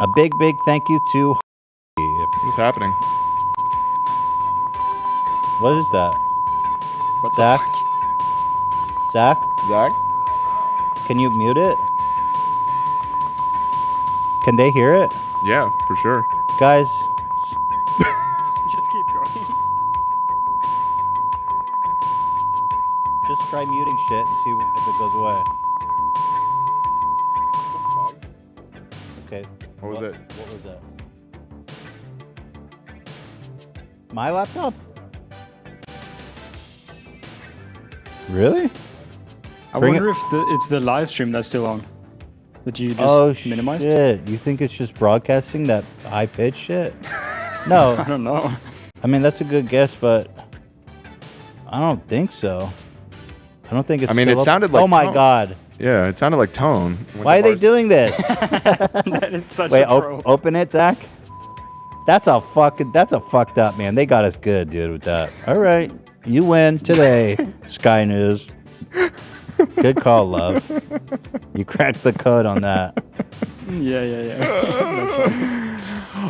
A big thank you to. What's happening? What is that? What the Zach? fuck? Zach, Zach? can you mute it? Can they hear it? Yeah, for sure. Guys, Just keep going. just try muting shit and see if it goes away. Okay. What was it? What was that? My laptop? Really? I Bring wonder if it's the live stream that's still on. That you just Oh minimized? shit! You think it's just broadcasting that high pitch shit? No. I don't know. I mean that's a good guess, but I don't think so. I don't think it's. I mean, still it up. sounded like Oh my tone. god! Yeah, it sounded like tone. Why are they doing this? That is such Wait, a troll. open it, Zach. That's a fucked up, man. They got us good, dude, with that. All right, you win today, Sky News. Good call, love. You cracked the code on that. Yeah. That's fine.